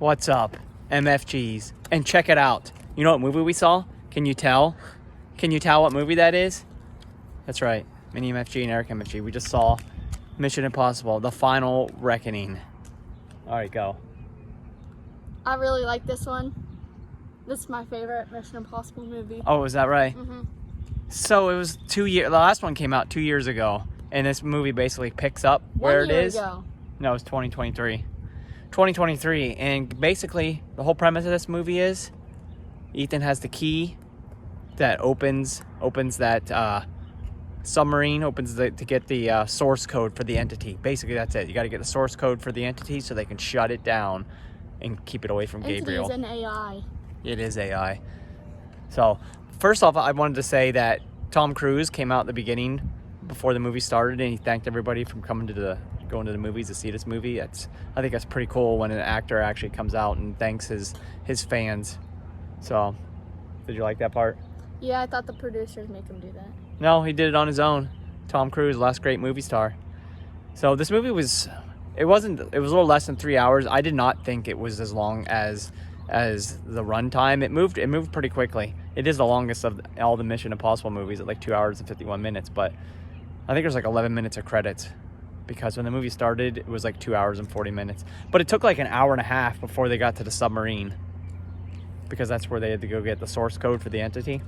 What's up, MFGs? And check it out. You know what movie we saw? Can you tell? Can you tell what movie that is? That's right. Mini MFG and Eric MFG. We just saw Mission Impossible, The Final Reckoning. All right, go. I really like this one. This is my favorite Mission Impossible movie. Oh, is that right? Mm-hmm. So it was 2 years. The last one came out 2 years ago, and this movie basically picks up where it is. 1 year ago. No, it's 2023. 2023, and basically the whole premise of this movie is Ethan has the key that opens that submarine, to get the source code for the entity. Basically, that's it. You got to get the source code for the entity so they can shut it down and keep it away from Gabriel. Entity is an AI. It is AI. So, first off, I wanted to say that Tom Cruise came out at the beginning before the movie started, and he thanked everybody for going to the movies to see this movie. I think that's pretty cool when an actor actually comes out and thanks his fans. So, did you like that part? Yeah, I thought the producers make him do that. No, he did it on his own. Tom Cruise, last great movie star. So this movie was a little less than 3 hours. I did not think it was as long as the runtime. It moved pretty quickly. It is the longest of all the Mission Impossible movies at like 2 hours and 51 minutes, but I think there's like 11 minutes of credits because when the movie started, it was like 2 hours and 40 minutes. But it took like an hour and a half before they got to the submarine because that's where they had to go get the source code for the entity.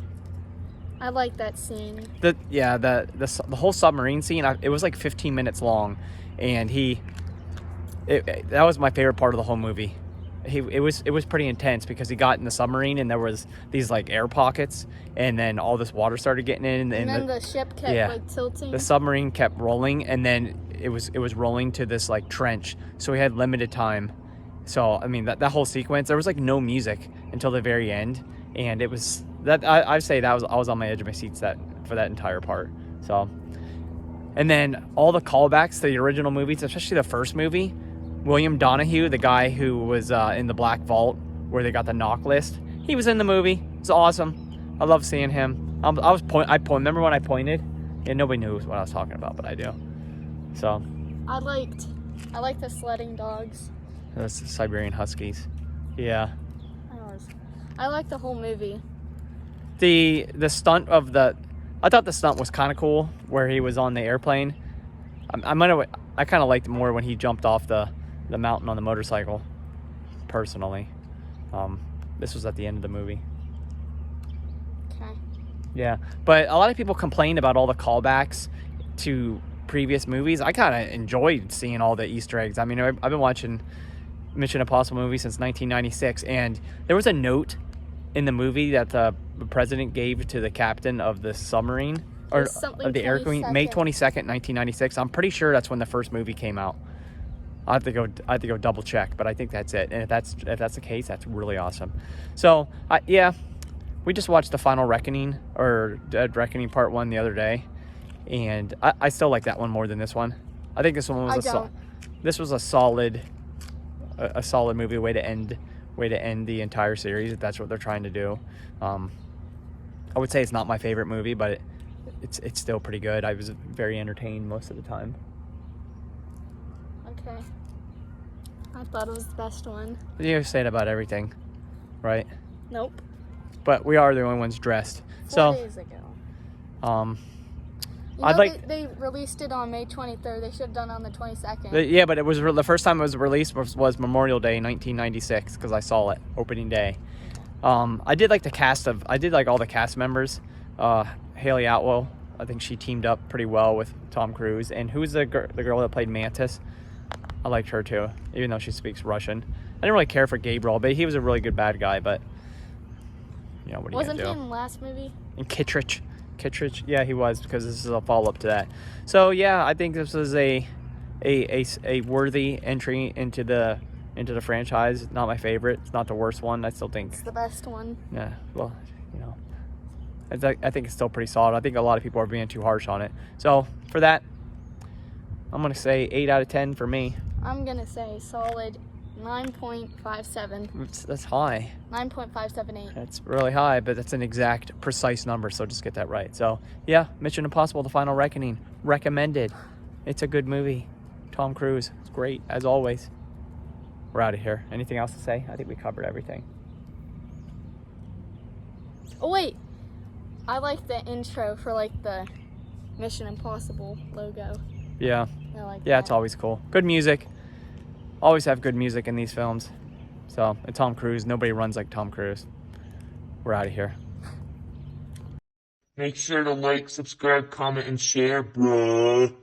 I like that scene. The whole submarine scene, it was like 15 minutes long, and that was my favorite part of the whole movie. It was pretty intense because he got in the submarine and there was these like air pockets, and then all this water started getting in, and then the ship kept like tilting. The submarine kept rolling, and then it was rolling to this like trench, so we had limited time. So I mean that whole sequence, there was like no music until the very end, and it was. I'd say I was on my edge of my seats for that entire part. So, and then all the callbacks to the original movies, especially the first movie, William Donahue, the guy who was in the Black Vault where they got the knock list, he was in the movie. It's awesome. I love seeing him. Remember when I pointed? Yeah, nobody knew what I was talking about, but I do. So, I liked the sledding dogs. Those Siberian Huskies. Yeah. I liked the whole movie. The stunt I thought the stunt was kind of cool where he was on the airplane. I kind of liked it more when he jumped off the mountain on the motorcycle, personally. This was at the end of the movie. Okay. Yeah, but a lot of people complained about all the callbacks to previous movies. I kind of enjoyed seeing all the Easter eggs. I mean, I've been watching Mission Impossible movies since 1996, and there was a note in the movie that the president gave to the captain of the submarine or of the Air Queen, May 22nd, 1996. I'm pretty sure that's when the first movie came out. I have to go double check, but I think that's it. And if that's the case, that's really awesome. So we just watched The Final Reckoning or Dead Reckoning Part 1 the other day, and I still like that one more than this one. I think this one was a solid movie, way to end the entire series, if that's what they're trying to do. I would say it's not my favorite movie, but it's still pretty good. I was very entertained most of the time. Okay. I thought it was the best one. You say it about everything, right? Nope. But we are the only ones dressed. 4 days ago. They released it on May 23rd. They should have done it on the 22nd. Yeah, but it was the first time it was released was Memorial Day 1996 because I saw it opening day. I did like all the cast members. Haley Atwell, I think she teamed up pretty well with Tom Cruise. And who's the girl that played Mantis? I liked her too, even though she speaks Russian. I didn't really care for Gabriel, but he was a really good bad guy. But what are you gonna do? Wasn't he in the last movie? And Kittredge, yeah, he was, because this is a follow-up to that. So yeah, I think this is a worthy entry into the franchise. Not my favorite. It's not the worst one. I still think it's the best one. Yeah, well, I think it's still pretty solid. I think a lot of people are being too harsh on it. So for that, I'm gonna say 8 out of 10 for me. I'm gonna say solid 9.57. That's high. 9.578. That's really high, but that's an exact, precise number, so just get that right. So, yeah, Mission Impossible: The Final Reckoning. Recommended. It's a good movie. Tom Cruise. It's great, as always. We're out of here. Anything else to say? I think we covered everything. Oh wait, I like the intro for like the Mission Impossible logo. Yeah. I like Yeah, that. it's always cool. Good music. Always have good music in these films. So, and Tom Cruise. Nobody runs like Tom Cruise. We're out of here. Make sure to like, subscribe, comment, and share, bruh.